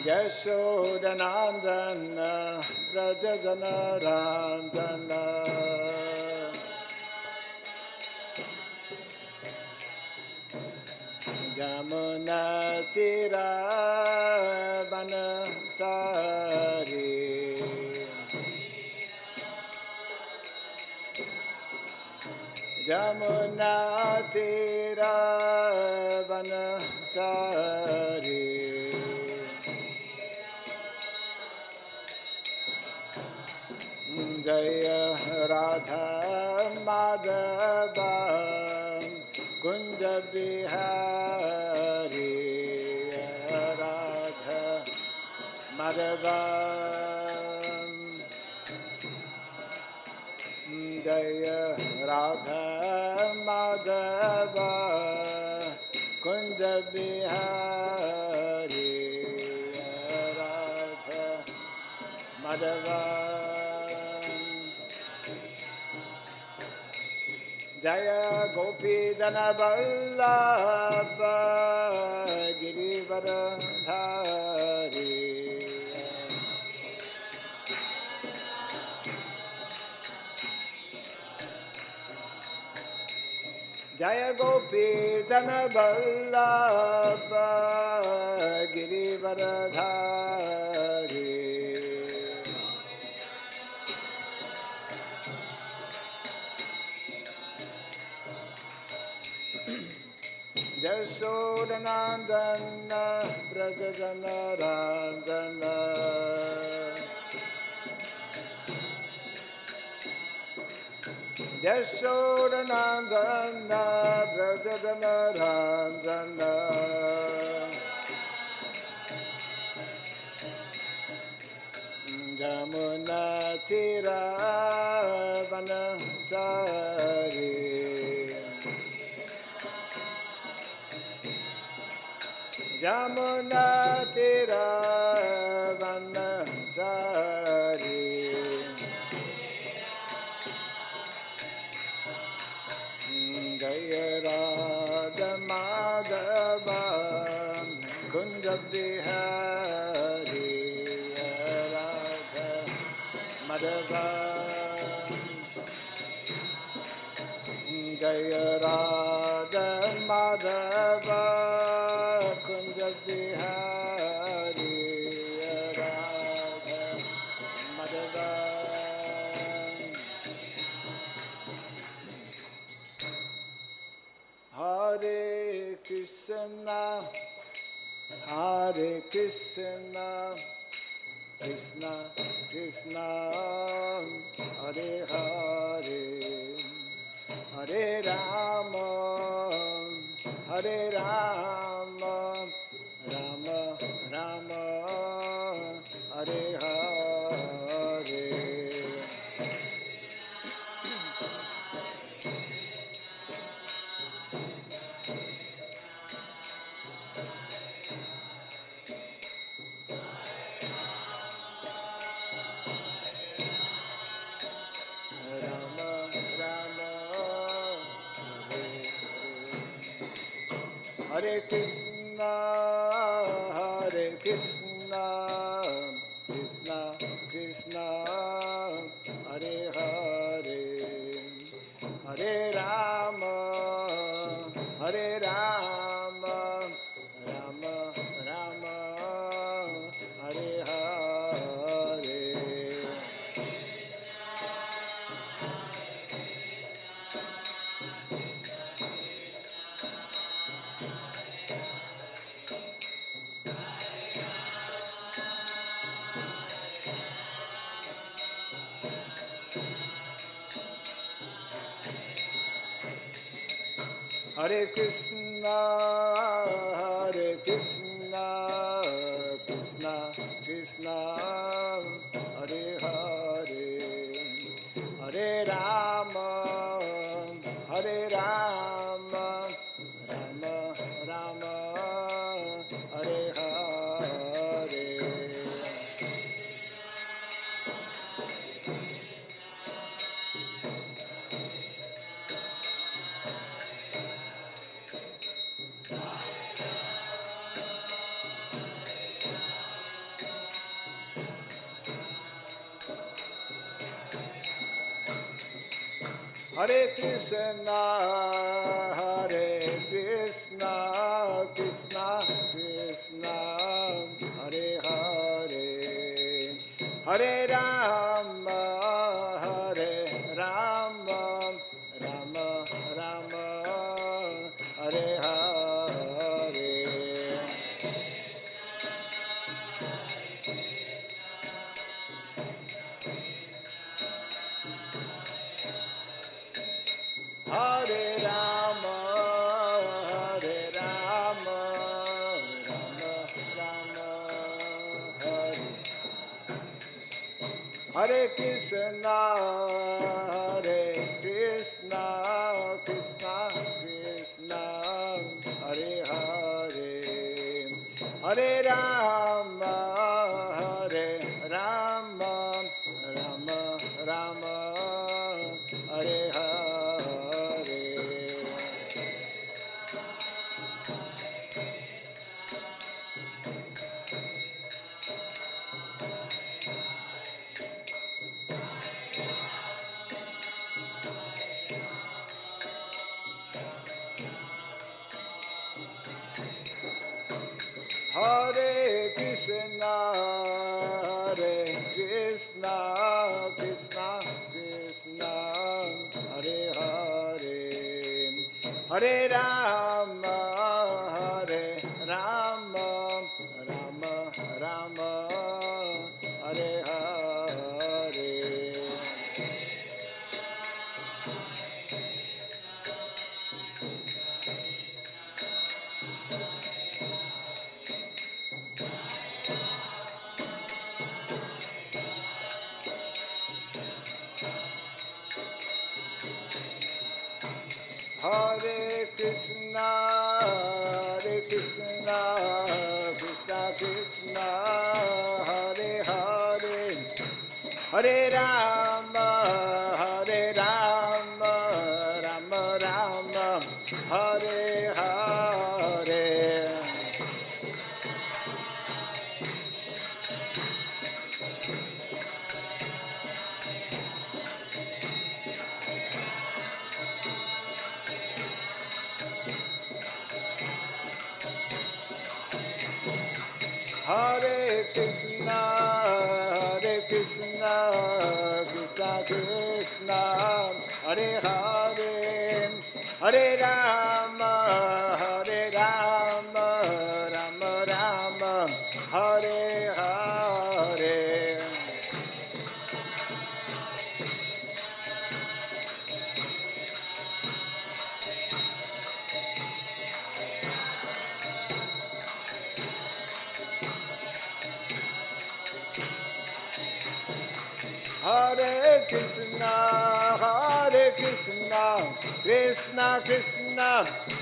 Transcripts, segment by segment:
Yashodanandana Brajajanarandana Jamuna Tira Banasari Jamuna Tira Banasari Jaya Radha Madhava Kunja Bihari Radha Madhava Jaya Radha Madhava Kunja Bihari Radha Madhava Jaya Gopi Dana Vallabha Girivardhari Jaya Gopi Dana Vallabha Girivardhari Yashodanandana Brajajanarandana Yashodanandana Brajajanarandana Jamuna Tira Banasari Jamuna Tira Banasari Jaya Radha Madhava Kunja Bihari Radha Madhava Jaya Radha Madhava Kunja Bihari Radha Madhava Hare Krishna Hare Krishna Krishna Krishna Hare Hare Hare Rama Hare Rama Rama Rama Hare Hare Hare Krishna, Hare Krishna, Krishna Krishna, Hare Hare, Hare Rama, Hare Rama, Rama Rama, Hare Hare. Hare Krishna, Hare Krishna, Krishna Krishna, Hare Hare, Hare Rama, Hare Rama, Rama Rama, Hare Hare. Hare Krishna, Krishna Krishna, Hare Hare, Hare Rama, Rama Rama, Hare Hare. Hare Rama, Rama Rama, Hare. Hare Krishna, Krishna Krishna, Hare Hare, Hare Rama, Rama Rama, Hare Hare. Hare Krishna, Krishna Krishna, Hare Hare, Hare Rama, Rama Rama, Hare Hare. Hare Krishna, Krishna Krishna, Hare Hare, Hare Rama, Rama Rama, Hare Hare. Hare Krishna, Krishna Krishna, Hare Hare, Hare Rama, Rama Rama, Hare Hare. Hare Krishna, Krishna Krishna,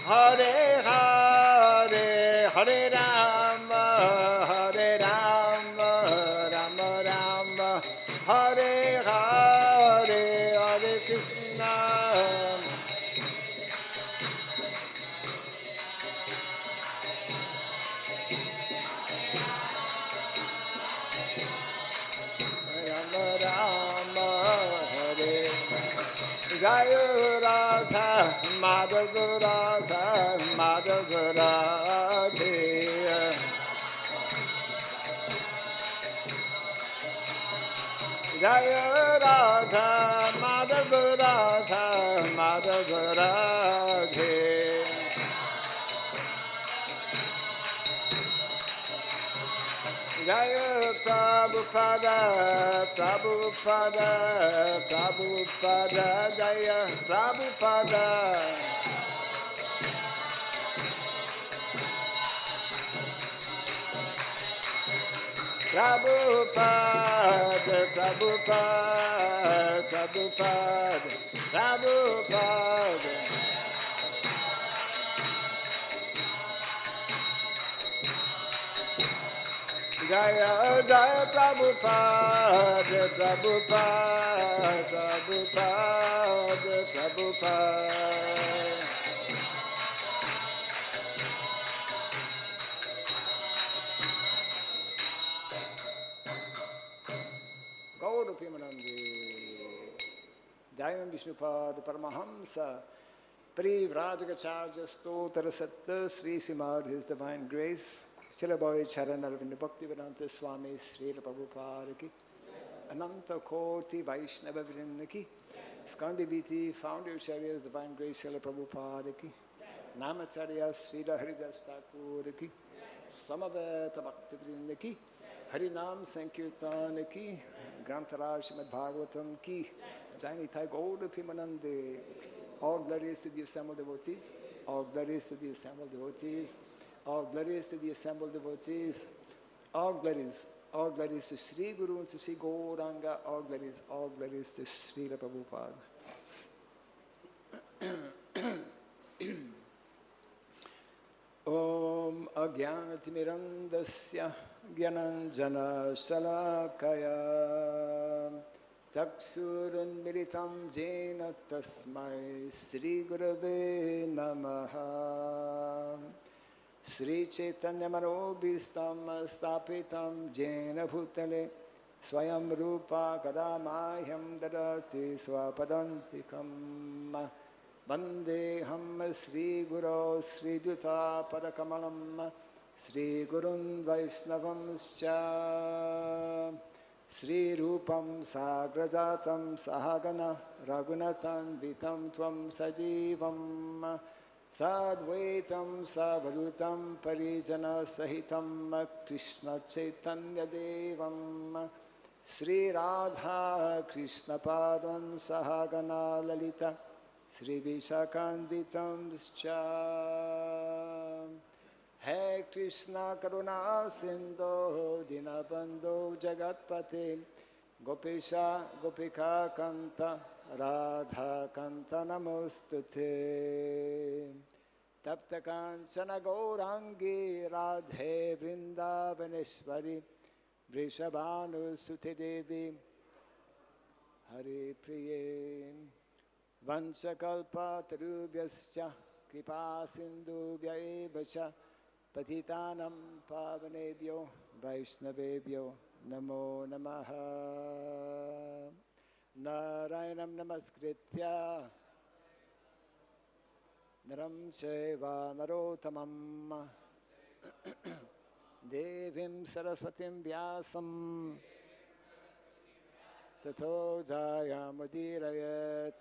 Hare Hare, Hare Rama, Rama Rama, Hare Hare, Hare Krishna. Jaya Radha, Madhava Radha, Madhava Radhe. Jaya Radha, Madhava Radha, Madhava Radhe. Jaya Prabhupada, Prabhupada, Prabhupada, Jaya Prabhupada. Prabhupada, Prabhupada, Prabhupada, Prabhupada. Jaya Jaya Prabhupada, Prabhupada, Prabhupada, Prabhupada. Gaur Pimanandi. Jaya Vishnupad Paramahamsa Parivrajagacharya Stotra Satta Sri Simad His Divine Grace Srila Bhai Charan Arvind Bhakti Vedanta Swami Srila Prabhupada Ki Ananta Koti Vaishnava Vrinda Ki Skandi Viti Founder Acharyas Divine Grace Srila Prabhupada Ki Namacharya Srila Haridas Thakur Ki Samaveta Bhakti Vrinda Ki Harinam Sankirtan Ki Grantaraj Srimad Bhagavatam Ki Jai Nitai Gaura Pimanande. All glories to the assembled devotees. All glories to the assembled devotees. All glories to the assembled devotees. All glories to Sri Guru and to Sri Gauranga. All glories to Srila Prabhupada. Om Agyanatimirandasya Gyananjana Shalakaya Taksurun Militam Jena Tasmai Sri Gurave Namaha Sri Chaitanya Manobhistam Stapitam Jena Bhutale Swayam Rupa Kadamayam Dadati Swapadantikam Vandeham Sri Guru Sri Duta Padakamalam Sri Gurun Vaisnavamscha Sri Rupam Sagrajatam Sahagana Raghunatan Vitam Tvam Sajivam Sadvaitam Savadutam Parijana Sahitam Krishna Chaitanya Devam Sri Radha Krishna Padan Sahagana Lalita Sri Vishakanvitam Scha He Krishna Karuna Sindhu Dinabandhu Jagatpate Gopesha Gopika Kanta Radha Kanta Namostute Tapta Kanchana Gaurangi Radhe Vrindavaneshwari Vrishabhanu Sute Devi Hari Priye Vanchakalpa Tarubhyascha Kripa Sindhubhya Evacha Patitanam Pavanebhyo Vaishnavebhyo Namo Namaha Narayanam Namaskritya Naram Chaiva Narotamam Devim Saraswatim Vyasam Tato Jayamudirayat.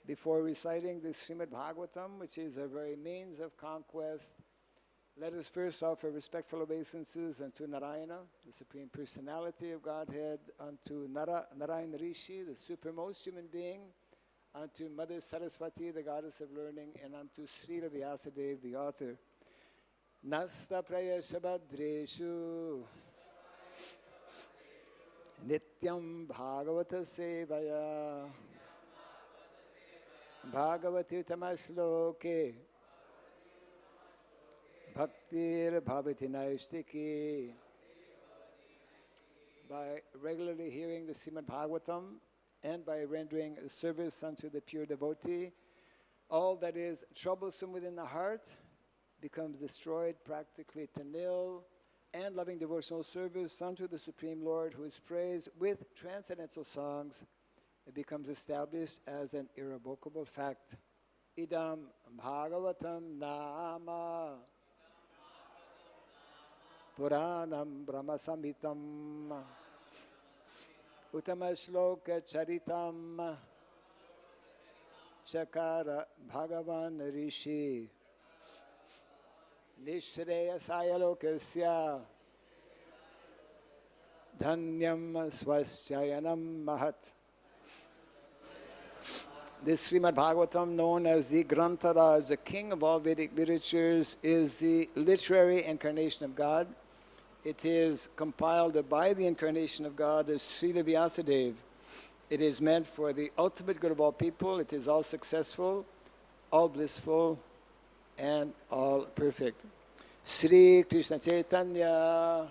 Before reciting the Srimad Bhagavatam, which is our very means of conquest, let us first offer respectful obeisances unto Narayana, the Supreme Personality of Godhead, unto Narayana Rishi, the supremmost human being, unto Mother Saraswati, the Goddess of Learning, and unto Srila Vyasadeva, the author. Nasta Praya Shabadreshu Nityam Bhagavata Sevaya Bhagavati Tamasloke Bhaktir Bhavati Naistiki. By regularly hearing the Srimad Bhagavatam and by rendering service unto the pure devotee, all that is troublesome within the heart becomes destroyed practically to nil, and loving devotional service unto the Supreme Lord, who is praised with transcendental songs, it becomes established as an irrevocable fact. Idam Bhagavatam Nama Puranam Brahmasamitam Utamashloka Charitam Chakara Bhagavan Rishi Nishreyasaya Lokasya Dhanyam Swaschayanam Mahat. This Srimad Bhagavatam, known as the Grantaraj, the king of all Vedic literatures, is the literary incarnation of God. It is compiled by the incarnation of God as Srila Vyasadeva. It is meant for the ultimate good of all people. It is all successful, all blissful, and all perfect. Sri Krishna Chaitanya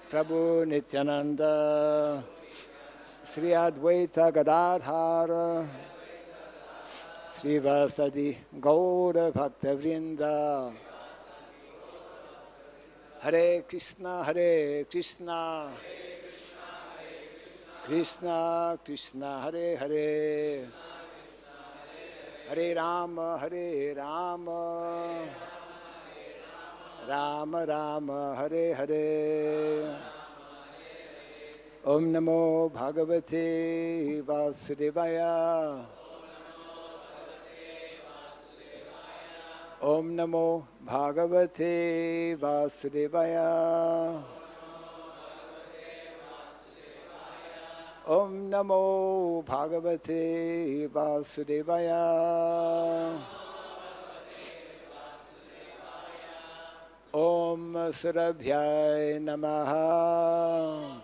Prabhu Nityananda Sri Advaita Gadadhara Sri Vasadi Gaura Bhakta Vrinda. Hare Krishna, Hare Krishna, Krishna Krishna Hare Hare Hare Rama Hare Rama Rama Rama Hare Hare Om Namo Bhagavate Vasudevaya Om Namo Bhagavate Vasudevaya Om Namo Bhagavate Vasudevaya Om Surabhyay Namaha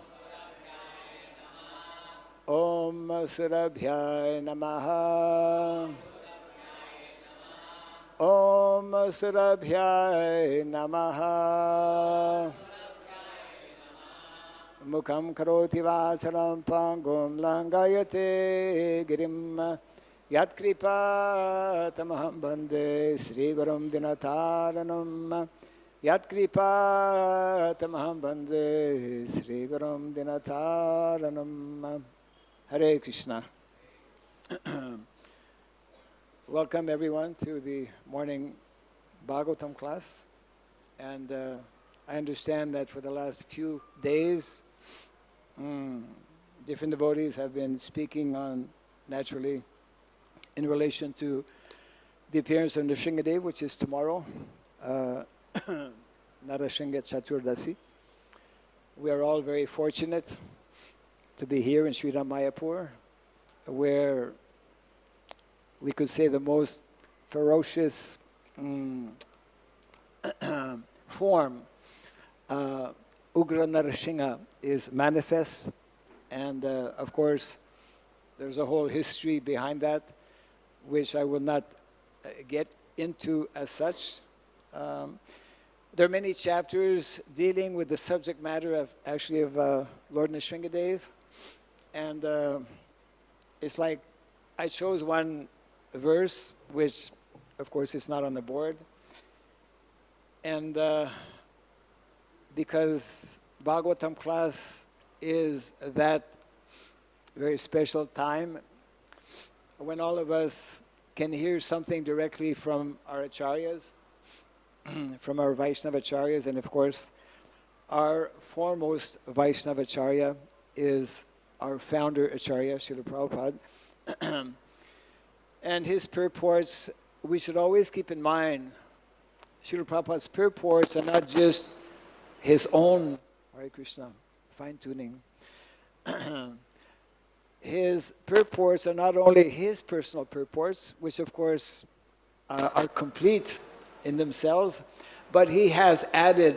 Om Surabhyay Namaha Om Surabhyay Namaha Mukham karoti vasaram pangum langayate girim Yat kripa tamaham bande Sri Gurum Dinataranam Yat kripa tamaham bande Sri Gurum Dinataranam Hare Krishna. Welcome everyone to the morning Bhagavatam class. And I understand that for the last few days, different devotees have been speaking on, naturally, in relation to the appearance of Nrsimhadev, which is tomorrow, Narasimha Chaturdasi. We are all very fortunate to be here in Sri Mayapur, where we could say the most ferocious form, Ugra Narasimha, is manifest. And of course, there's a whole history behind that, which I will not get into as such. There are many chapters dealing with the subject matter of Lord Nrsimhadev. And it's like I chose one verse, which of course is not on the board. And because Bhagavatam class is that very special time when all of us can hear something directly from our acharyas, from our Vaishnava acharyas, and of course our foremost Vaishnava acharya is our founder acharya, Srila Prabhupada. And his purports, we should always keep in mind, Srila Prabhupada's purports are not just his own, Hare Krishna, fine-tuning. His purports are not only his personal purports, which of course are complete in themselves, but he has added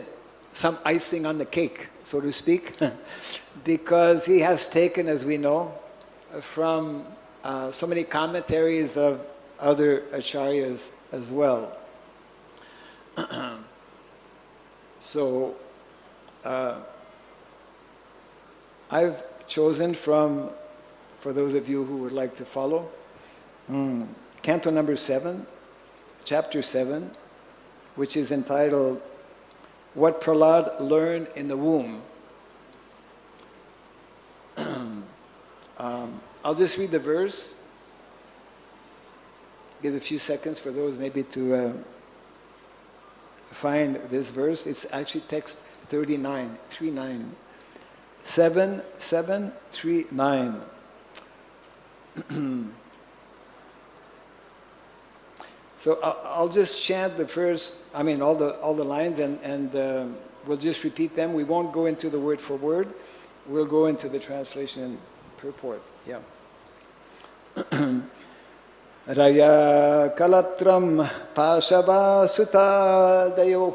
some icing on the cake, so to speak, because he has taken, as we know, from so many commentaries of other acharyas as well. So, I've chosen from, for those of you who would like to follow, Canto number 7, Chapter 7, which is entitled, What Prahlad Learned in the Womb. I'll just read the verse, give a few seconds for those maybe to find this verse. It's actually text 39, 39. 7739. So I'll just chant the first, all the lines, and we'll just repeat them. We won't go into the word for word. We'll go into the translation and purport. Yeah. Raya kalatram pasava sutadayo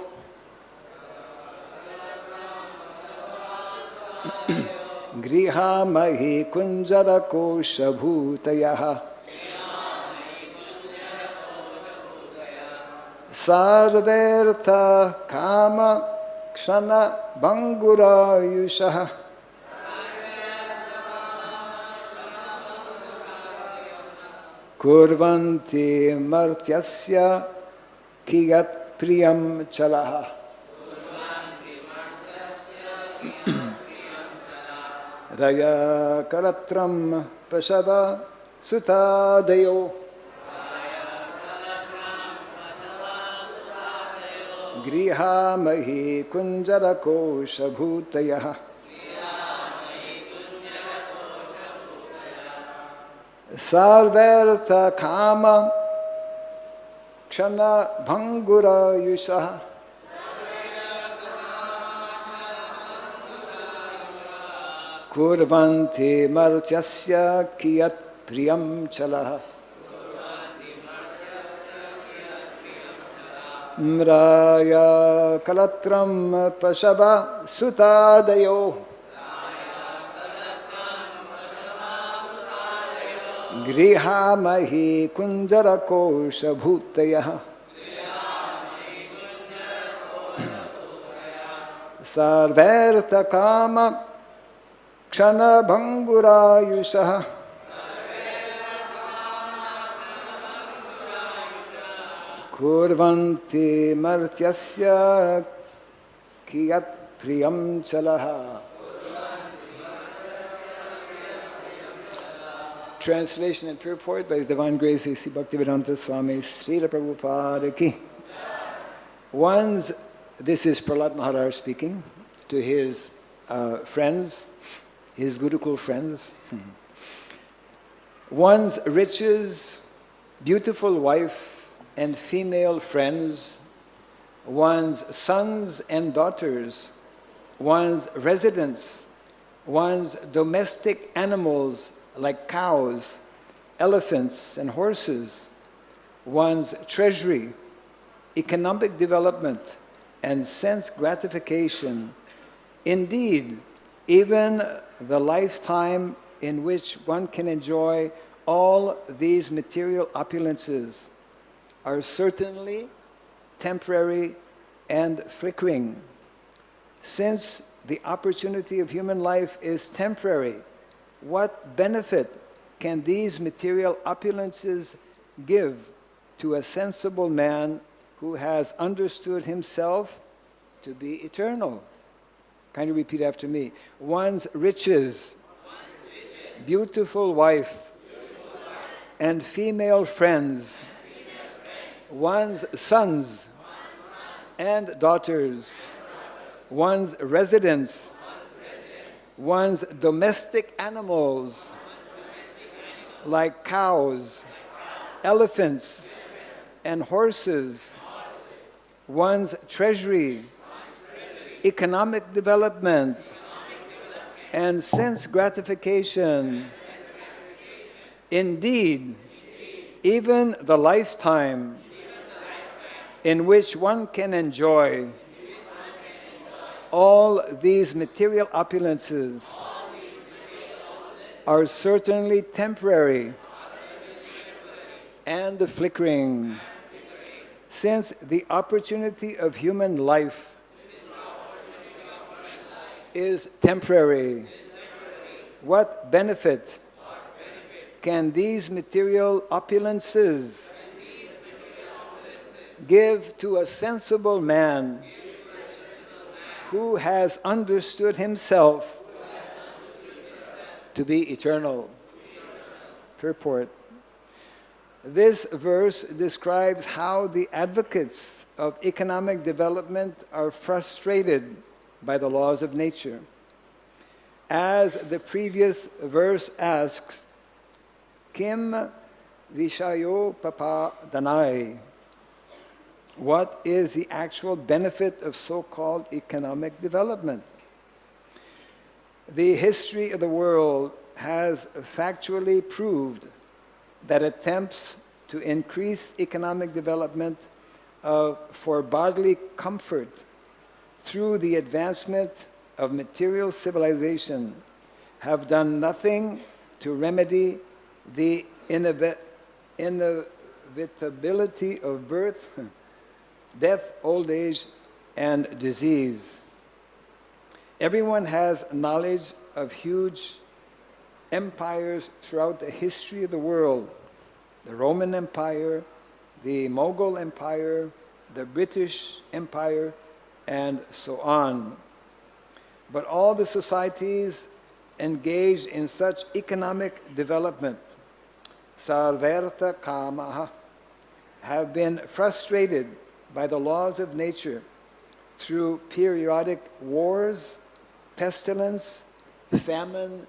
griha mahi kunjara kosha bhutayaha sarvertha kama kshana bangurayushaha kurvanti martyasya kiyat priyam chalaha Raya Kalatram Pashava Sutadayo Griha Mahi Kunjarako Shabhutaya Sarvartha Kama Kshana Bhangura Yusha Kurvanti Martyasya Kiyat Priyam Chalaha Mraya Kalatram Pashava Sutadayo Griha Mahi Kunjarako Shabhutaya Sarvartha Kama Kshana Bhangura Yusha Kurvanti Martyasya Kiyat Priyam Chalaha. Translation and purport by His Divine Grace A.C. Bhaktivedanta Swami Srila Prabhupada Ki. This is Prahlad Maharaj speaking to his friends, his Gurukul friends. One's riches, beautiful wife and female friends, one's sons and daughters, one's residence, one's domestic animals like cows, elephants and horses, one's treasury, economic development and sense gratification, indeed, even the lifetime in which one can enjoy all these material opulences are certainly temporary and flickering. Since the opportunity of human life is temporary, what benefit can these material opulences give to a sensible man who has understood himself to be eternal? Kindly repeat after me. One's riches, beautiful wife, and female friends, one's sons and daughters, one's residence, one's domestic animals like cows, elephants, and horses, one's treasury, economic development, and sense gratification. Indeed, even the lifetime in which one can enjoy all these material opulences are certainly temporary and flickering. Since the opportunity of human life is temporary, what benefit can these material opulences give to a sensible man who has understood himself to be eternal? Purport. This verse describes how the advocates of economic development are frustrated by the laws of nature. As the previous verse asks, Kim Vishayo Papa Danai? What is the actual benefit of so-called economic development? The history of the world has factually proved that attempts to increase economic development for bodily comfort through the advancement of material civilization have done nothing to remedy the inevitability of birth, death, old age, and disease. Everyone has knowledge of huge empires throughout the history of the world. The Roman Empire, the Mughal Empire, the British Empire, and so on. But all the societies engaged in such economic development, sarvartha kamaha, have been frustrated by the laws of nature through periodic wars, pestilence, famine,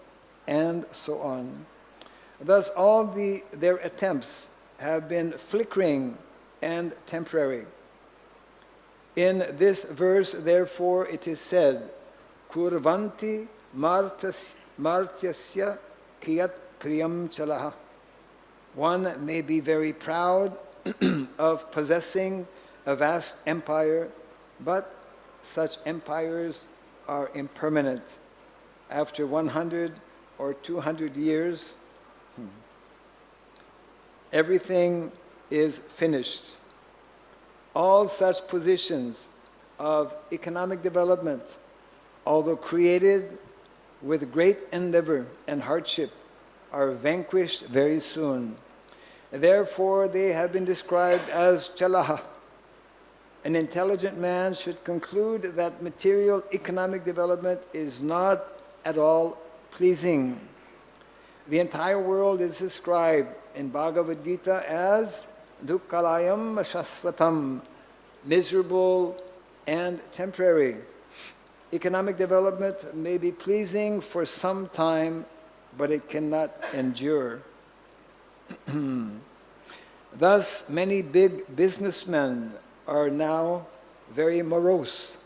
and so on. Thus all their attempts have been flickering and temporary. In this verse, therefore, it is said, Kurvanti martyasya kiyat priyam chalaha. One may be very proud of possessing a vast empire, but such empires are impermanent. After 100 or 200 years, everything is finished. All such positions of economic development, although created with great endeavor and hardship, are vanquished very soon. Therefore, they have been described as chalaha. An intelligent man should conclude that material economic development is not at all pleasing. The entire world is described in Bhagavad Gita as dukkhalayam shasvatam, miserable and temporary. Economic development may be pleasing for some time, but it cannot endure. Thus, many big businessmen are now very morose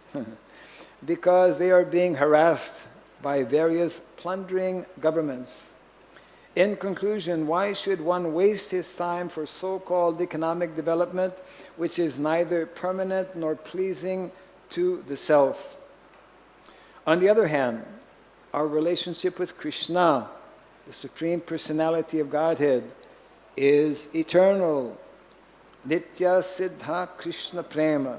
because they are being harassed by various plundering governments. In conclusion, why should one waste his time for so-called economic development, which is neither permanent nor pleasing to the self? On the other hand, our relationship with Krishna, the Supreme Personality of Godhead, is eternal. Nitya Siddha Krishna Prema.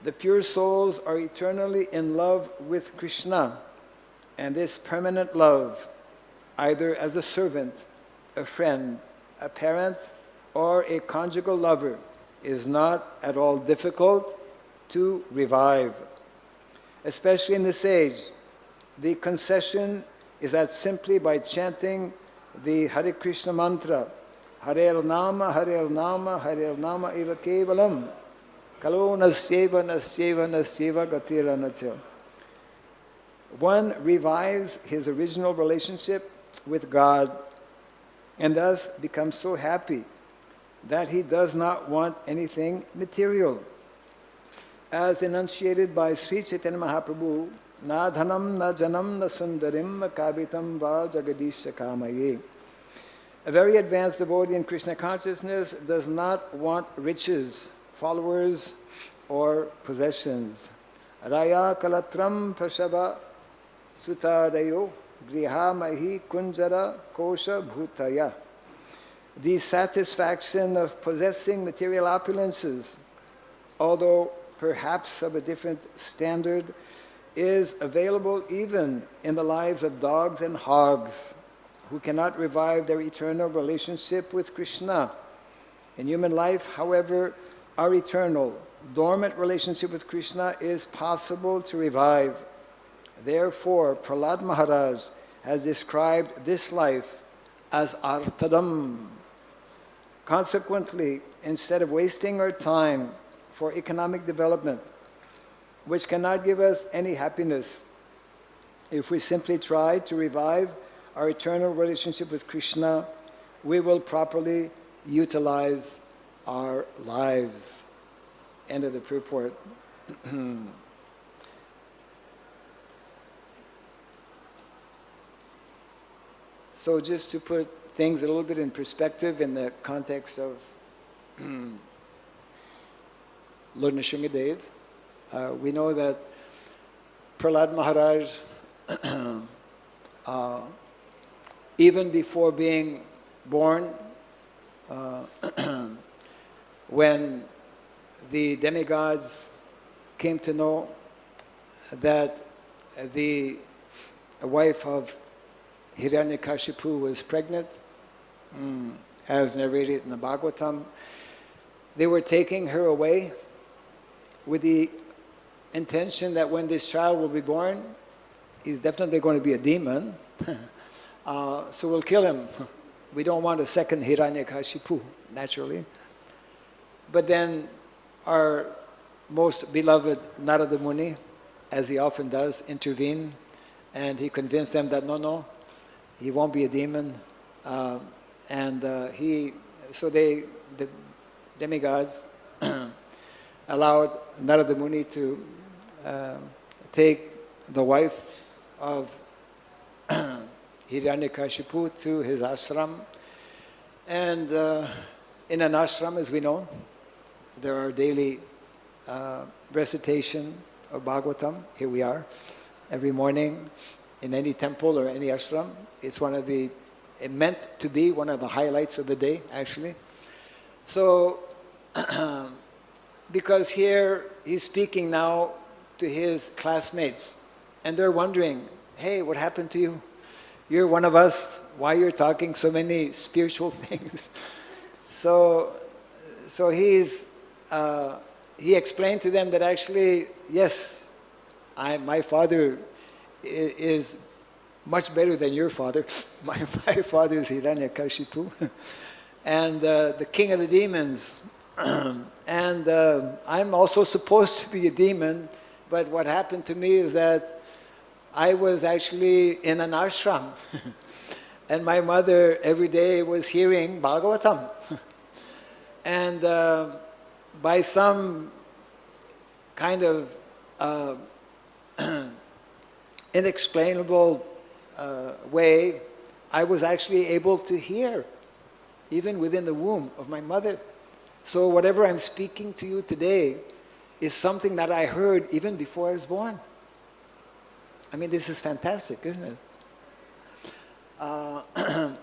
The pure souls are eternally in love with Krishna, and this permanent love, either as a servant, a friend, a parent, or a conjugal lover, is not at all difficult to revive. Especially in this age, the concession is that simply by chanting the Hare Krishna mantra, Hare Nama, Hare Nama, Hare Nama eva kevalam, kalo nasyeva nasyeva nasyeva gatira natya. One revives his original relationship with God and thus becomes so happy that he does not want anything material. As enunciated by Sri Chaitanya Mahaprabhu, na dhanam na janam na sundarim kavitam va jagadisha kamaye. A very advanced devotee in Krishna consciousness does not want riches, followers, or possessions. Raya kalatram prashava sutadayo griha mahi kunjara kosha bhutaya. The satisfaction of possessing material opulences, although perhaps of a different standard, is available even in the lives of dogs and hogs who cannot revive their eternal relationship with Krishna. In human life, however, our eternal, dormant relationship with Krishna is possible to revive. Therefore, Prahlad Maharaj has described this life as artadam. Consequently, instead of wasting our time for economic development, which cannot give us any happiness, if we simply try to revive our eternal relationship with Krishna, we will properly utilize our lives. End of the purport. So just to put things a little bit in perspective in the context of Lord Nrsimhadev, we know that Prahlad Maharaj, even before being born, when the demigods came to know that the wife of Hiranyakashipu was pregnant, as narrated in the Bhagavatam, they were taking her away with the intention that when this child will be born, he's definitely going to be a demon, so we'll kill him. We don't want a second Hiranyakashipu, naturally. But then our most beloved Narada Muni, as he often does, intervened, and he convinced them that no, he won't be a demon. So the demigods allowed Narada Muni to take the wife of Hiranyakashipu to his ashram. And in an ashram, as we know, there are daily recitation of Bhagavatam. Here we are, every morning in any temple or any ashram. It's it meant to be one of the highlights of the day, actually. So, because here he's speaking now to his classmates, and they're wondering, hey, what happened to you? You're one of us. Why you're talking so many spiritual things? So he explained to them that actually, yes, my father is much better than your father. My father is Hiranyakashipu, and the king of the demons. And I'm also supposed to be a demon, but what happened to me is that I was actually in an ashram, and my mother every day was hearing Bhagavatam. And by some kind of inexplainable way, I was actually able to hear, even within the womb of my mother. So whatever I'm speaking to you today is something that I heard even before I was born. I mean, this is fantastic, isn't it?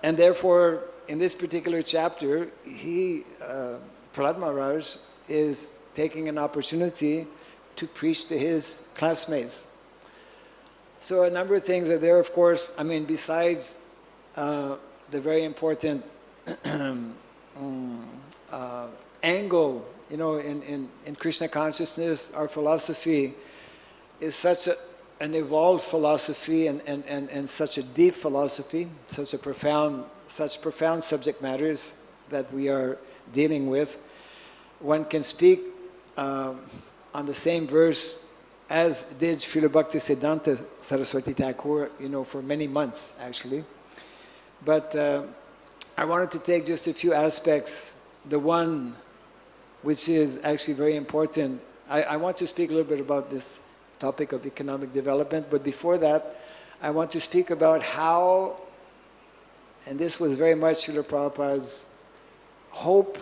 And therefore, in this particular chapter, Prahlad Maharaj is taking an opportunity to preach to his classmates. So a number of things are there, of course. I mean, besides the very important angle, you know, in Krishna consciousness, our philosophy is such an evolved philosophy and such a deep philosophy, such profound subject matters that we are dealing with. One can speak on the same verse as did Srila Bhakti Siddhanta Saraswati Thakur, you know, for many months actually. But I wanted to take just a few aspects. The one which is actually very important, I want to speak a little bit about this topic of economic development, but before that, I want to speak about how, and this was very much Srila Prabhupada's hope,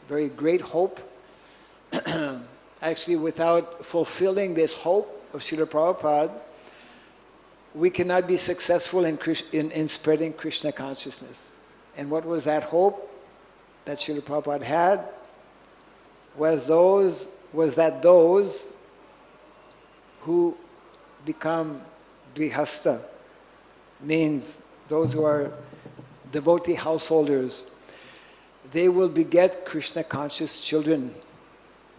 very great hope. Actually, without fulfilling this hope of Srila Prabhupada, we cannot be successful in spreading Krishna consciousness. And what was that hope that Srila Prabhupada had? Was that those who become grihastha, means those who are devotee householders, they will beget Krishna conscious children.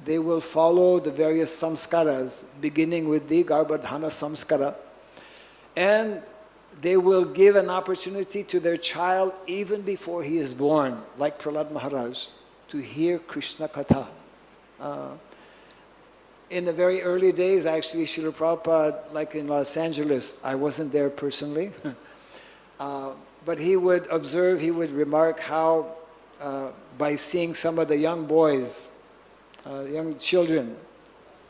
They will follow the various samskaras, beginning with the Garbhadhana samskara, and they will give an opportunity to their child even before he is born, like Prahlad Maharaj, to hear Krishna Katha. In the very early days, actually, Srila Prabhupada, like in Los Angeles, I wasn't there personally, but he would observe, he would remark how by seeing some of the young boys, young children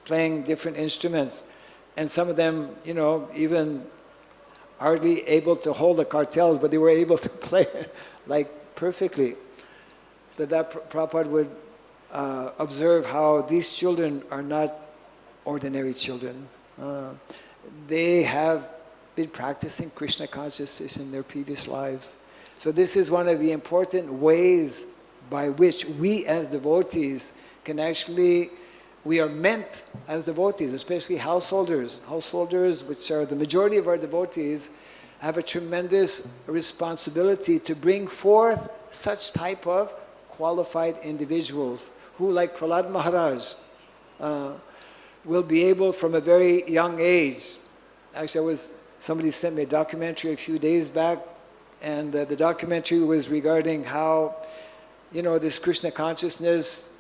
playing different instruments, and some of them, you know, even hardly able to hold the cartels, but they were able to play like perfectly. So that Prabhupada would observe how these children are not ordinary children. They have been practicing Krishna consciousness in their previous lives. So this is one of the important ways by which we as devotees can actually, we are meant as devotees, especially householders, which are the majority of our devotees, have a tremendous responsibility to bring forth such type of qualified individuals who, like Prahlad Maharaj, will be able from a very young age. Actually, I was somebody sent me a documentary a few days back, and the documentary was regarding how, this Krishna consciousness,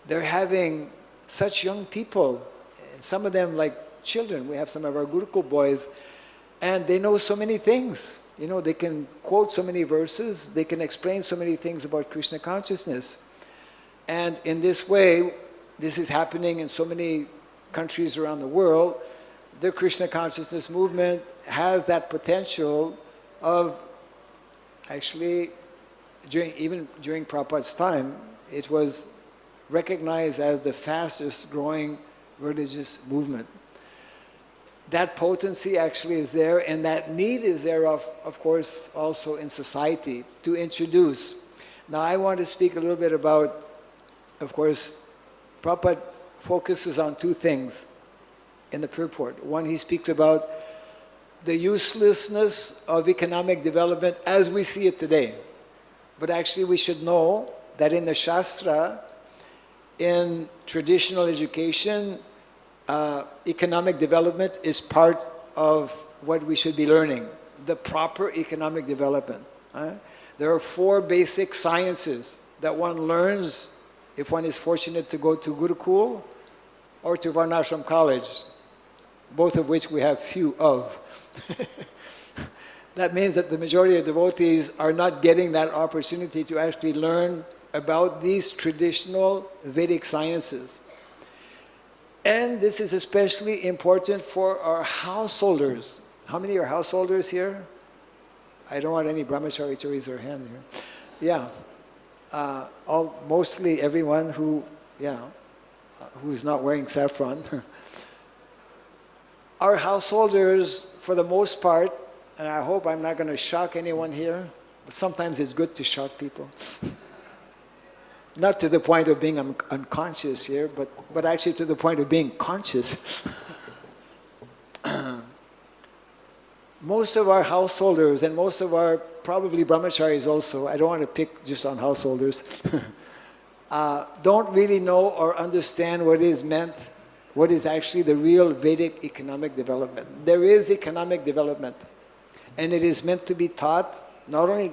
they're having such young people, some of them like children. We have some of our Gurukul boys, and they know so many things. They can quote so many verses, they can explain so many things about Krishna consciousness. And in this way, this is happening in so many countries around the world. The Krishna consciousness movement has that potential of actually, even during Prabhupada's time, it was recognized as the fastest growing religious movement. That potency actually is there, and that need is there, of course, also in society to introduce. Now I want to speak a little bit about, of course, Prabhupada focuses on two things in the purport. One, he speaks about the uselessness of economic development as we see it today. But actually we should know that in the Shastra, in traditional education, economic development is part of what we should be learning, the proper economic development. There are 4 basic sciences that one learns if one is fortunate to go to Gurukul or to Varnashram College, both of which we have few of. That means that the majority of devotees are not getting that opportunity to actually learn about these traditional Vedic sciences. And this is especially important for our householders. How many are householders here? I don't want any brahmachari to raise their hand here. Yeah. Mostly everyone who's not wearing saffron. Our householders, for the most part, and I hope I'm not going to shock anyone here, but sometimes it's good to shock people. Not to the point of being unconscious here, but actually to the point of being conscious. Most of our householders, and most of our probably brahmacharis also, I don't want to pick just on householders, don't really know or understand what is actually the real Vedic economic development. There is economic development, and it is meant to be taught, not only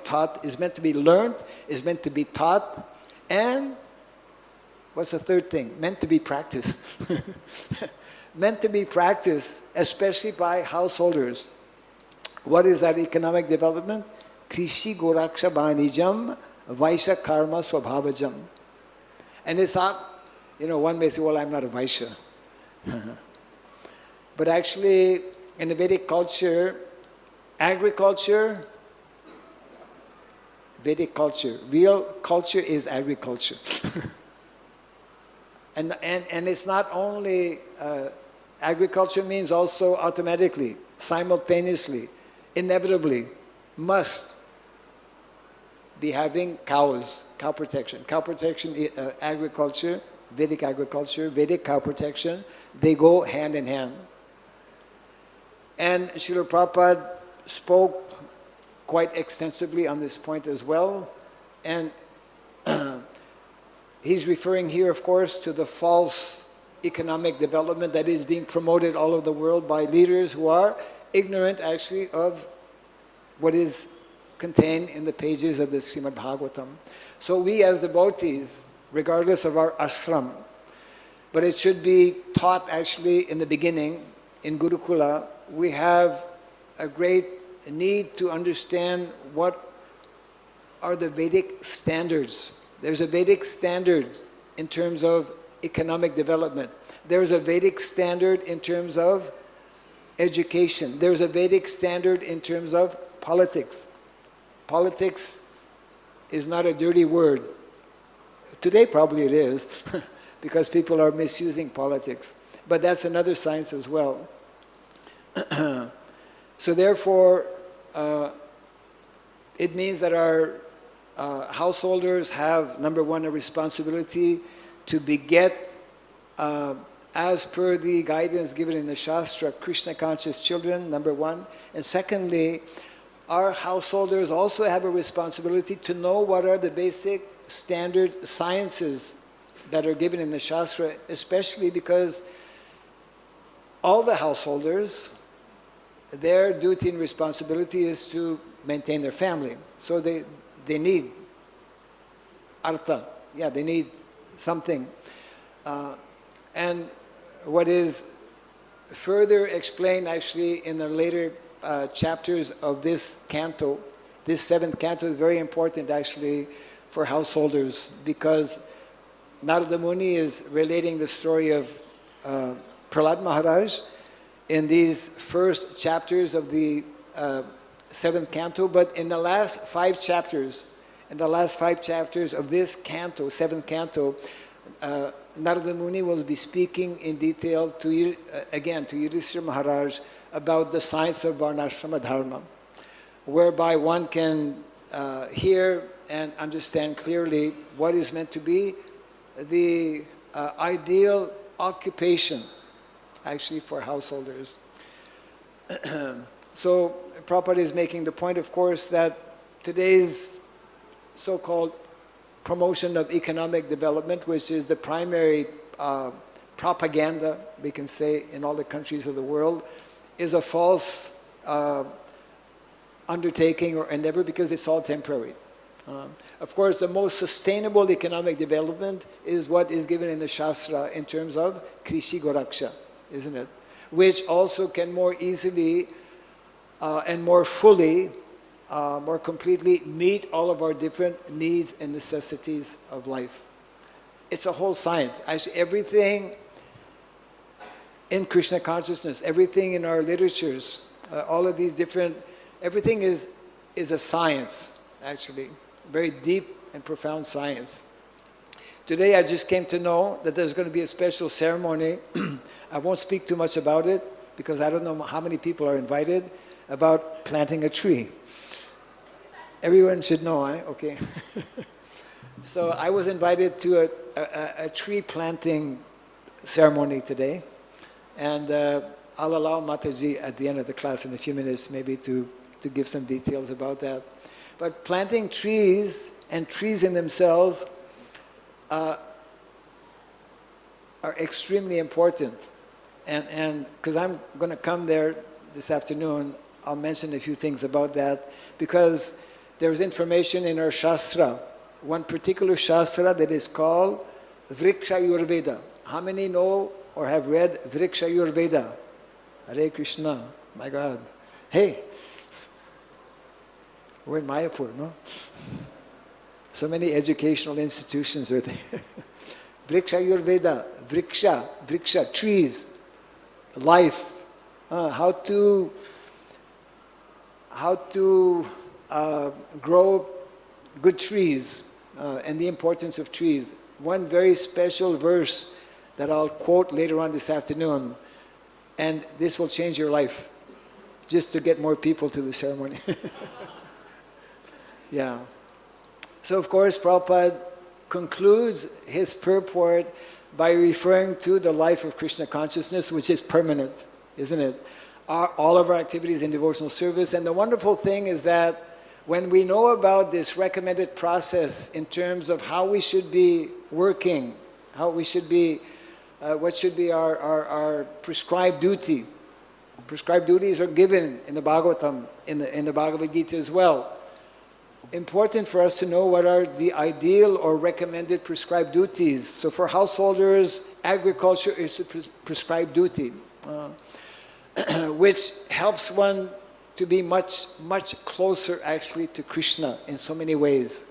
taught, is meant to be learned, is meant to be taught, and what's the third thing? Meant to be practiced. Meant to be practiced, especially by householders. What is that economic development? Krishi Goraksha Banijam Vaishya Karma Swabhavajam. And it's not, one may say, well, I'm not a Vaishya. But actually, in the Vedic culture, agriculture, Vedic culture, real culture is agriculture. and it's not only, agriculture means also automatically, simultaneously, inevitably, must be having cows, cow protection. Cow protection, agriculture, Vedic cow protection, they go hand in hand. And Srila Prabhupada spoke quite extensively on this point as well. And he's referring here, of course, to the false economic development that is being promoted all over the world by leaders who are ignorant, actually, of what is contained in the pages of the Srimad Bhagavatam. So we as devotees, regardless of our ashram, but it should be taught actually in the beginning, in Gurukula, we have a great need to understand what are the Vedic standards. There's a Vedic standard in terms of economic development. There's a Vedic standard in terms of education. There's a Vedic standard in terms of politics. Politics is not a dirty word. Today probably it is, because people are misusing politics. But that's another science as well. So therefore, it means that our householders have, number one, a responsibility to beget, as per the guidance given in the Shastra, Krishna conscious children, number one. And secondly, our householders also have a responsibility to know what are the basic standard sciences that are given in the Shastra, especially because all the householders their duty and responsibility is to maintain their family. So they need artha. Yeah, they need something. And what is further explained actually in the later chapters of this canto, this 7th canto is very important actually for householders, because Narada Muni is relating the story of Prahlad Maharaj in these first chapters of the 7th canto, but in the last 5 chapters, of this canto, 7th canto, Narada Muni will be speaking in detail to again to Yudhishthira Maharaj about the science of Varnashrama Dharma, whereby one can hear and understand clearly what is meant to be the ideal occupation actually for householders. So Prabhupada is making the point, of course, that today's so-called promotion of economic development, which is the primary propaganda, we can say, in all the countries of the world, is a false undertaking or endeavor, because it's all temporary. Of course, the most sustainable economic development is what is given in the Shastra in terms of Krishi Goraksha, isn't it? Which also can more easily and more fully, more completely meet all of our different needs and necessities of life. It's a whole science. Actually, everything in Krishna consciousness, everything in our literatures, all of these different, everything is a science, actually. Very deep and profound science. Today I just came to know that there's going to be a special ceremony. I won't speak too much about it, because I don't know how many people are invited, about planting a tree. Everyone should know, eh? Okay. So I was invited to a tree planting ceremony today, and I'll allow Mataji at the end of the class in a few minutes maybe to give some details about that. But planting trees, and trees in themselves, are extremely important. And because I'm going to come there this afternoon, I'll mention a few things about that, because there's information in our Shastra, one particular Shastra that is called Vriksha Ayurveda. How many know or have read Vriksha Ayurveda? Hare Krishna, my God. Hey, we're in Mayapur, no? So many educational institutions are there. Vriksha Ayurveda, Vriksha, trees, life, how to grow good trees, and the importance of trees. One very special verse that I'll quote later on this afternoon, and this will change your life, just to get more people to the ceremony. Yeah. So of course, Prabhupada concludes his purport by referring to the life of Krishna consciousness, which is permanent, isn't it? All of our activities in devotional service. And the wonderful thing is that when we know about this recommended process in terms of how we should be working, how we should be, what should be our prescribed duty. Prescribed duties are given in the Bhagavatam, in the Bhagavad Gita as well. Important for us to know what are the ideal or recommended prescribed duties. So for householders, agriculture is a prescribed duty, which helps one to be much, much closer actually to Krishna in so many ways.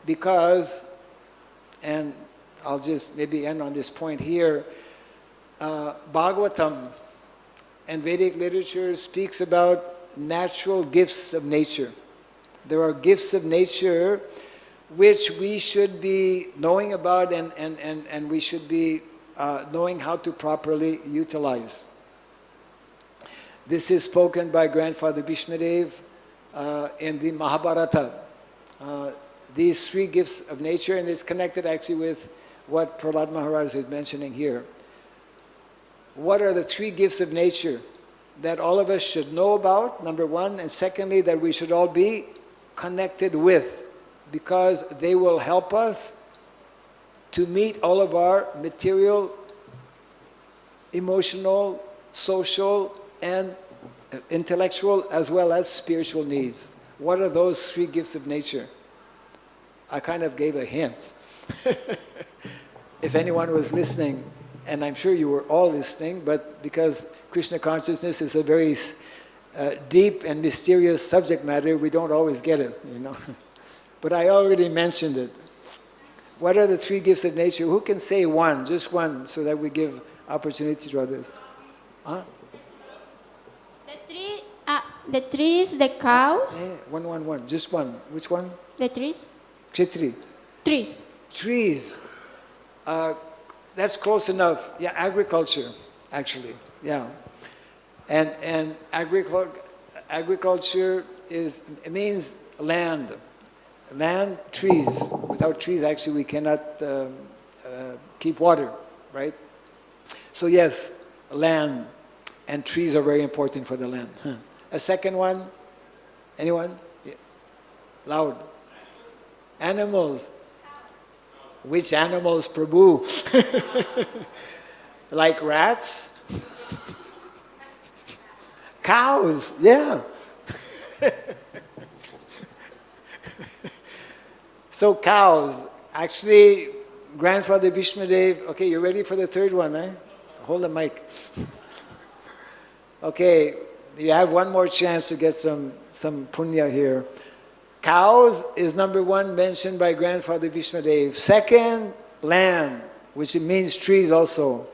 Because, and I'll just maybe end on this point here, Bhagavatam and Vedic literature speaks about natural gifts of nature. There are gifts of nature which we should be knowing about, and we should be knowing how to properly utilize. This is spoken by Grandfather Bhishmadev in the Mahabharata. These 3 gifts of nature, and it's connected actually with what Prahlad Maharaj is mentioning here. What are the 3 gifts of nature that all of us should know about, number 1, and secondly, that we should all be connected with, because they will help us to meet all of our material, emotional, social, and intellectual as well as spiritual needs. What are those three gifts of nature? I kind of gave a hint. If anyone was listening, and I'm sure you were all listening, but because Krishna consciousness is a very deep and mysterious subject matter, we don't always get it, you know. But I already mentioned it. What are the three gifts of nature? Who can say one, just one, so that we give opportunity to others? Huh? The trees, the cows. One. Just one. Which one? The trees. Kshetri. Trees. Trees. That's close enough. Yeah, agriculture, actually. Yeah. And agriculture it means land. Land, trees. Without trees, actually, we cannot keep water, right? So yes, land and trees are very important for the land. A second one? Anyone? Yeah. Loud. Animals. Which animals, Prabhu? Like rats? Cows, yeah. So cows, actually, Grandfather Bhishmadev, okay, you ready for the third one, eh? Hold the mic. Okay, you have one more chance to get some punya here. Cows is number one mentioned by Grandfather Bhishmadev. Second, land, which it means trees also.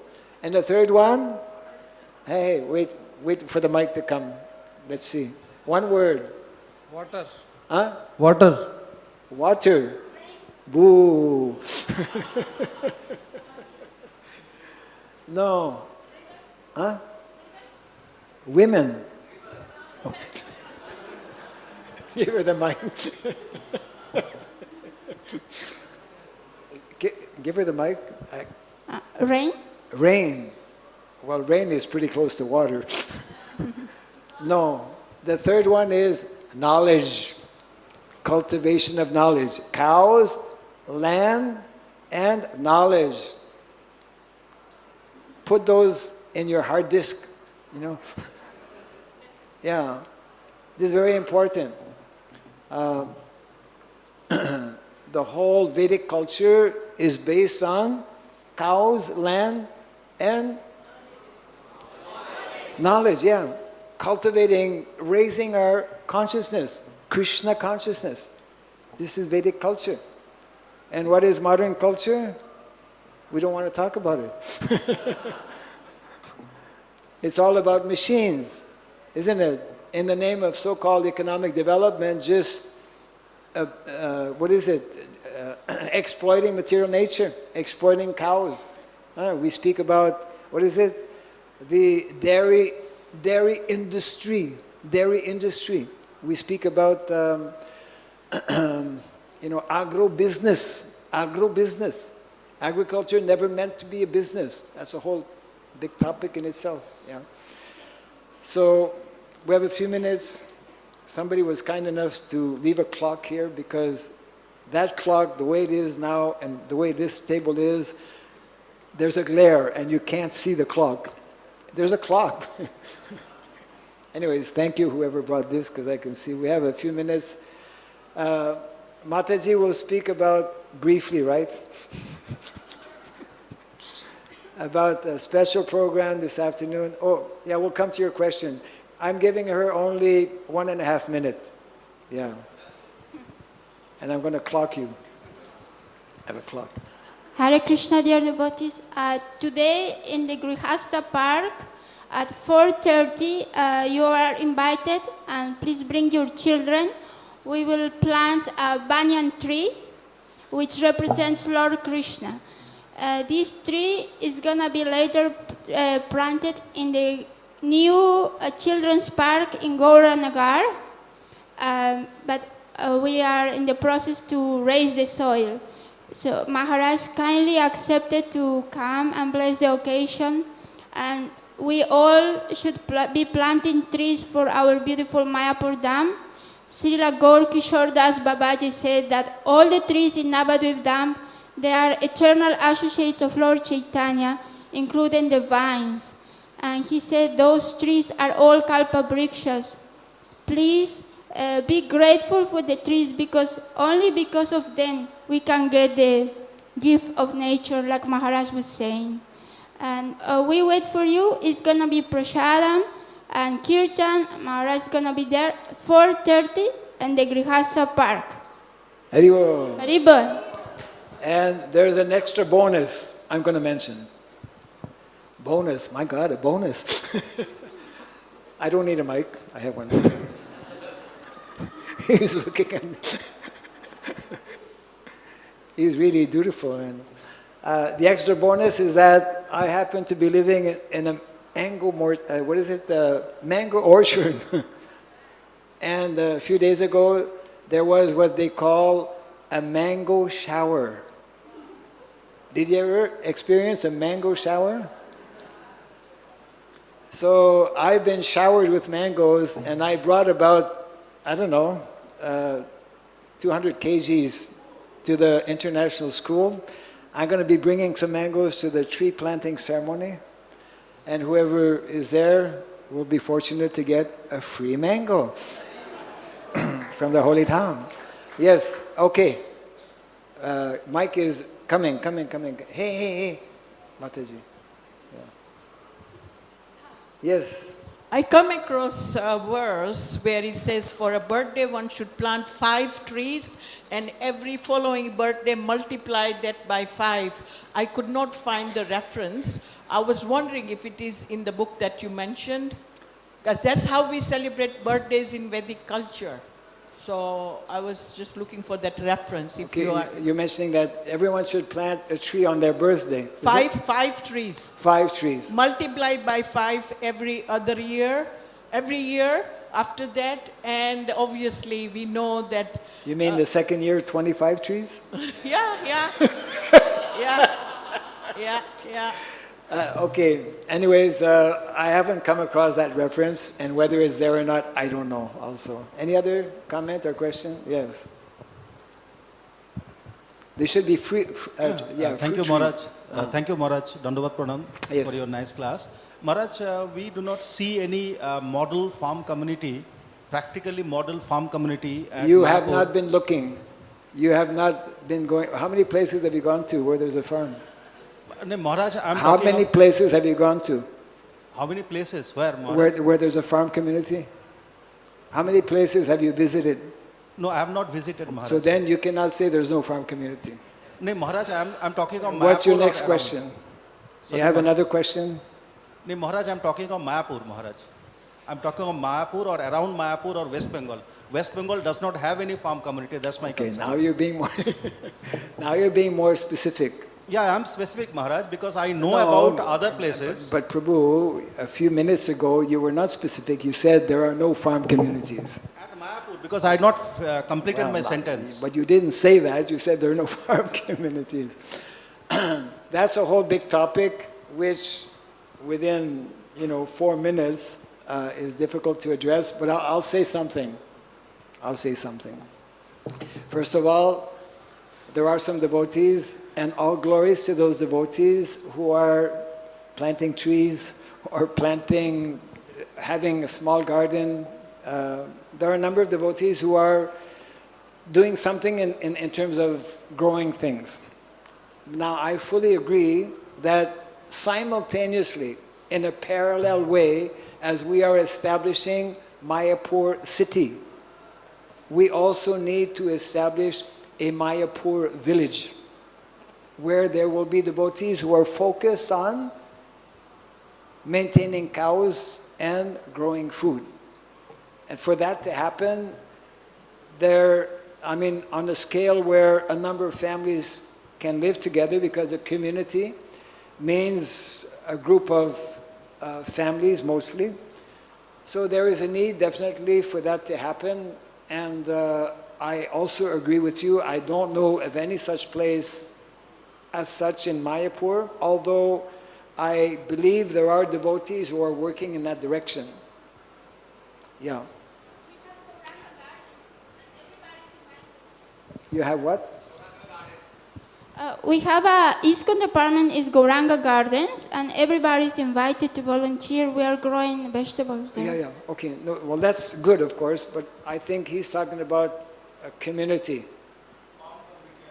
And the third one? Hey, wait for the mic to come. Let's see. One word. Water. Huh? Water. Water. Boo. No. Huh? Women. Oh. Give her the mic. Give her the mic. Rain? Rain. Well, rain is pretty close to water. No. The third one is knowledge. Cultivation of knowledge. Cows, land, and knowledge. Put those in your hard disk, you know. Yeah. This is very important. The whole Vedic culture is based on cows, land, and knowledge, yeah. Cultivating, raising our consciousness, Krishna consciousness. This is Vedic culture. And what is modern culture? We don't want to talk about it. It's all about machines, isn't it? In the name of so-called economic development, just, exploiting material nature, exploiting cows. We speak about, the dairy industry. We speak about, agro-business. Agriculture never meant to be a business. That's a whole big topic in itself. Yeah. So we have a few minutes. Somebody was kind enough to leave a clock here because that clock, the way it is now and the way this table is, there's a glare and you can't see the clock. There's a clock. Anyways, thank you whoever brought this because I can see. We have a few minutes. Mataji will speak about, briefly, right? About a special program this afternoon. Oh, yeah, we'll come to your question. I'm giving her only 1.5 minutes. Yeah. And I'm going to clock you. I have a clock. Hare Krishna, dear devotees. Today in the Grihastha Park at 4:30, you are invited, and please bring your children. We will plant a banyan tree, which represents Lord Krishna. This tree is going to be later planted in the new children's park in Gauranagar, but we are in the process to raise the soil. So Maharaj kindly accepted to come and bless the occasion, and we all should be planting trees for our beautiful Mayapur Dam. Srila Gaur Kishore Das Babaji said that all the trees in Navadvip Dam, they are eternal associates of Lord Chaitanya, including the vines. and he said those trees are all kalpavrikshas. Please be grateful for the trees, because only because of them we can get the gift of nature, like Maharaj was saying. And we wait for you. It's going to be prasadam and kirtan. Maharaj is going to be there 4:30 in the Grihastha Park. Haribol. Haribol. And there's an extra bonus I'm going to mention. Bonus, my God, a bonus. I don't need a mic, I have one. He's looking at me. He's really dutiful. And the extra bonus is that I happen to be living in a mango orchard. And a few days ago, there was what they call a mango shower. Did you ever experience a mango shower? So I've been showered with mangoes, and I brought about, 200 kgs to the international school. I'm going to be bringing some mangoes to the tree planting ceremony, and whoever is there will be fortunate to get a free mango from the holy town. Yes, okay. Mike is coming. Hey, Mataji. Yeah. Yes. I come across a verse where it says, for a birthday one should plant 5 trees, and every following birthday multiply that by 5. I could not find the reference. I was wondering if it is in the book that you mentioned, because that's how we celebrate birthdays in Vedic culture. So I was just looking for that reference. If Okay, you are you're mentioning that everyone should plant a tree on their birthday. five trees. 5 trees. Multiply by 5 every year after that, and obviously we know that. You mean the second year, 25 trees? Yeah. Okay, anyways, I haven't come across that reference, and whether it's there or not, I don't know also. Any other comment or question? Yes. They should be free. Thank you, Maharaj. Thank you, Maharaj. Dandavat Pranam for your nice class. Maharaj, we do not see any model farm community, practically model farm community. You have not been looking. You have not been going. How many places have you gone to where there's a farm? No, Maharaj, How many places have you gone to? How many places? Where, Maharaj? Where there's a farm community? How many places have you visited? No, I have not visited, Maharaj. So then you cannot say there's no farm community. No, Maharaj, I'm talking of Mayapur. What's your next question? So you have another question? No, Maharaj, I'm talking of Mayapur, Maharaj. I'm talking of Mayapur or around Mayapur or West Bengal. West Bengal does not have any farm community. That's my concern. Now you're being more now you're being more specific. Yeah, I'm specific, Maharaj, because I know about other places. But Prabhu, a few minutes ago, you were not specific. You said there are no farm communities. At Mayapur, because I had not completed my sentence. But you didn't say that. You said there are no farm communities. That's a whole big topic, which within 4 minutes is difficult to address. But I'll say something. First of all, there are some devotees, and all glories to those devotees who are planting trees or having a small garden. There are a number of devotees who are doing something in terms of growing things. Now, I fully agree that simultaneously, in a parallel way, as we are establishing Mayapur city, we also need to establish a Mayapur village, where there will be devotees who are focused on maintaining cows and growing food. And for that to happen, on a scale where a number of families can live together, because a community means a group of families mostly. So there is a need definitely for that to happen. And I also agree with you. I don't know of any such place as such in Mayapur, although I believe there are devotees who are working in that direction. Yeah. You have what? We have a ISKCON department is Gauranga Gardens, and everybody is invited to volunteer. We are growing vegetables there. Yeah, okay. No, well, that's good, of course, but I think he's talking about a community.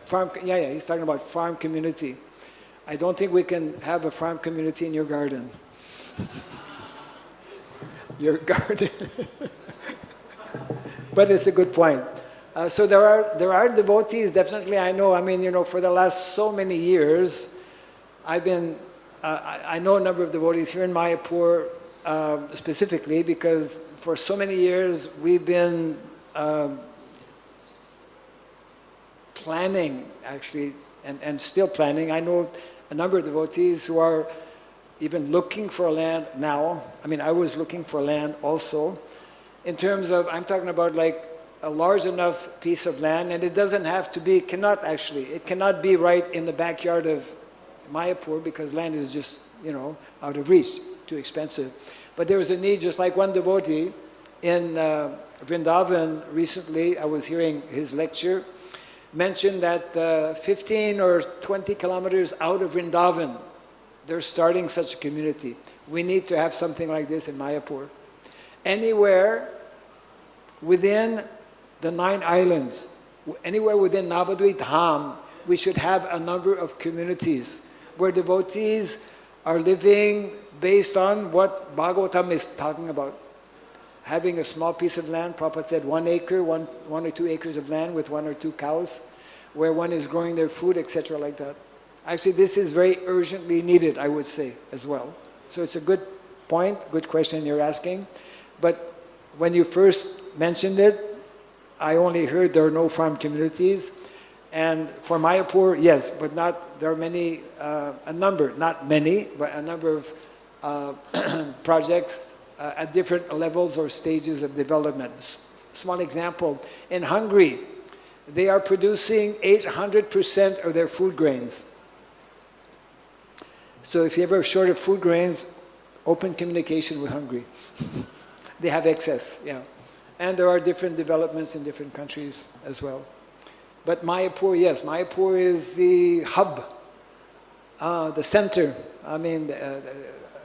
Farm, he's talking about farm community. I don't think we can have a farm community in your garden. Your garden. But it's a good point. So there are devotees, definitely. I know. I mean, for the last so many years, I've been. I know a number of devotees here in Mayapur, specifically because for so many years we've been planning, actually, and still planning. I know a number of devotees who are even looking for land now. I mean, I was looking for land also. In terms of, I'm talking about like a large enough piece of land, and it doesn't have to be, it cannot be right in the backyard of Mayapur because land is just, out of reach, too expensive. But there was a need, just like one devotee in Vrindavan recently, I was hearing his lecture, mentioned that 15 or 20 kilometers out of Vrindavan, they're starting such a community. We need to have something like this in Mayapur. Anywhere within the 9 islands, anywhere within Navadvip Dham, we should have a number of communities where devotees are living based on what Bhagavatam is talking about. Having a small piece of land, Prabhupada said 1 acre, one or 2 acres of land with 1 or 2 cows, where one is growing their food, etc. like that. Actually, this is very urgently needed, I would say, as well. So it's a good point, good question you're asking. But when you first mentioned it, I only heard there are no farm communities. And for Mayapur, yes, but not, there are many, a number, not many, but a number of projects at different levels or stages of development. Small example, in Hungary, they are producing 800% of their food grains. So if you're ever short of food grains, open communication with Hungary. They have excess, yeah. And there are different developments in different countries as well. But Mayapur, yes, Mayapur is the hub, the center, I mean,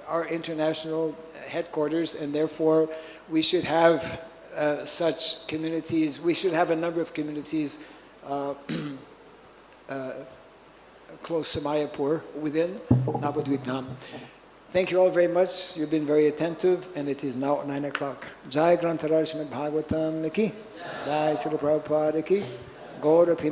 our international headquarters, and therefore we should have such communities. We should have a number of communities close to Mayapur within Navadvip Dham. Thank you all very much. You've been very attentive, and it is now 9 o'clock. Jai Grantaraj Srimad Bhagavatam ki, Jai Srila Prabhupada ki, Gaura